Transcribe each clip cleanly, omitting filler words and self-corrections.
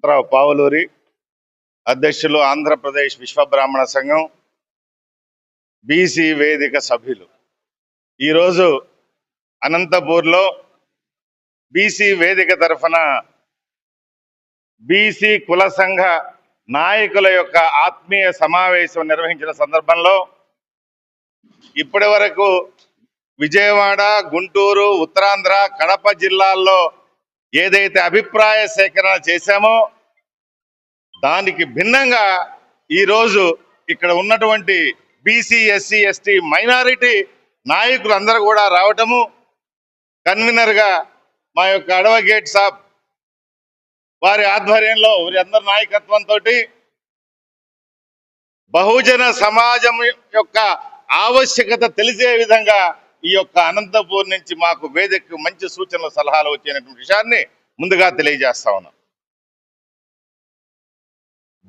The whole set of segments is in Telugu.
పావులూరి అధ్యక్షులు, ఆంధ్రప్రదేశ్ విశ్వబ్రాహ్మణ సంఘం బీసీ వేదిక సభ్యులు ఈరోజు అనంతపూర్లో బీసీ వేదిక తరఫున బీసీ కుల సంఘ నాయకుల యొక్క ఆత్మీయ సమావేశం నిర్వహించిన సందర్భంలో ఇప్పటి వరకు విజయవాడ, గుంటూరు, ఉత్తరాంధ్ర, కడప జిల్లాల్లో ఏదైతే అభిప్రాయ సేకరణ చేశామో దానికి భిన్నంగా ఈరోజు ఇక్కడ ఉన్నటువంటి బీసీ, ఎస్సీ, ఎస్టీ, మైనారిటీ నాయకులు అందరూ కూడా రావటము, కన్వీనర్గా మా యొక్క అడ్వకేట్ సాబ్ వారి ఆధ్వర్యంలో వారి నాయకత్వంతో బహుజన సమాజం యొక్క ఆవశ్యకత తెలిసే విధంగా ఈ యొక్క అనంతపూర్ నుంచి మాకు వేదికకు మంచి సూచనలు, సలహాలు వచ్చినటువంటి విషయాన్ని ముందుగా తెలియజేస్తా ఉన్నాం.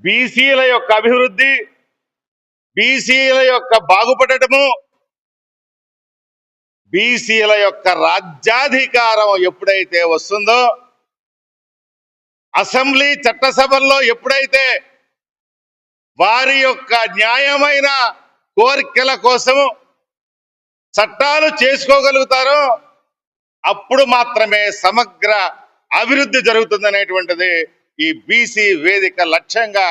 బీసీల యొక్క అభివృద్ధి, బీసీల యొక్క బాగుపడటము, బీసీల యొక్క రాజ్యాధికారం ఎప్పుడైతే వస్తుందో, అసెంబ్లీ చట్టసభల్లో ఎప్పుడైతే వారి యొక్క న్యాయమైన కోరికల కోసము చట్టాలు చేసుకోగలుగుతారో అప్పుడు మాత్రమే సమగ్ర అభివృద్ధి జరుగుతుందనేటువంటిది ఈ బీసీ వేదిక లక్ష్యంగా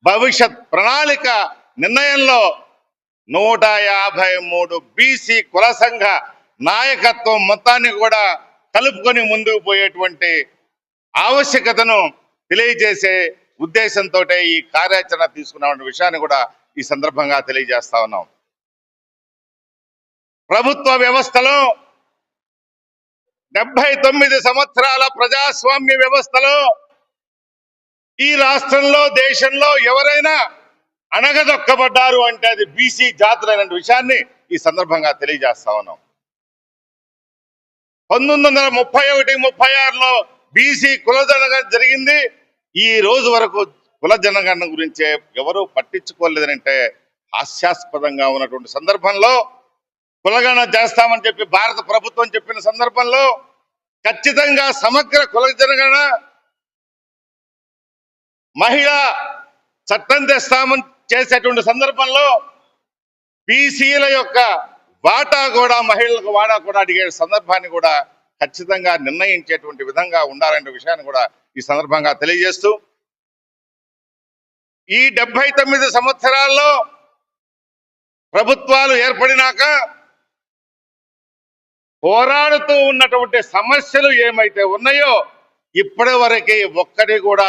భవిష్యత్ ప్రణాళిక నిర్ణయంలో 153 బీసీ కుల సంఘ నాయకత్వం మొత్తాన్ని కూడా కలుపుకొని ముందుకు పోయేటువంటి ఆవశ్యకతను తెలియజేసే ఉద్దేశంతో ఈ కార్యాచరణ తీసుకున్న విషయాన్ని కూడా ఈ సందర్భంగా తెలియజేస్తా ఉన్నాం. ప్రభుత్వ వ్యవస్థలో 79 సంవత్సరాల ప్రజాస్వామ్య వ్యవస్థలో ఈ రాష్ట్రంలో, దేశంలో ఎవరైనా అణగదొక్కబడ్డారు అంటే అది బీసీ జాతులైన విషయాన్ని ఈ సందర్భంగా తెలియజేస్తా ఉన్నాం. 1931-36లో బీసీ కుల జనగణన జరిగింది. ఈ రోజు వరకు కుల జనగణన గురించే ఎవరూ పట్టించుకోలేదంటే హాస్యాస్పదంగా ఉన్నటువంటి సందర్భంలో కులగణన చేస్తామని చెప్పి భారత ప్రభుత్వం చెప్పిన సందర్భంలో ఖచ్చితంగా సమగ్ర కుల జనగణన, మహిళా చట్టం తెస్తామని చేసేటువంటి సందర్భంలో బీసీల యొక్క వాటా కూడా, మహిళలకు వాటా కూడా అడిగే సందర్భాన్ని కూడా ఖచ్చితంగా నిర్ణయించేటువంటి విధంగా ఉండాలనే విషయాన్ని కూడా ఈ సందర్భంగా తెలియజేస్తూ, ఈ 79 సంవత్సరాల్లో ప్రభుత్వాలు ఏర్పడినాక పోరాడుతూ ఉన్నటువంటి సమస్యలు ఏమైతే ఉన్నాయో ఇప్పటి వరకు ఒక్కటి కూడా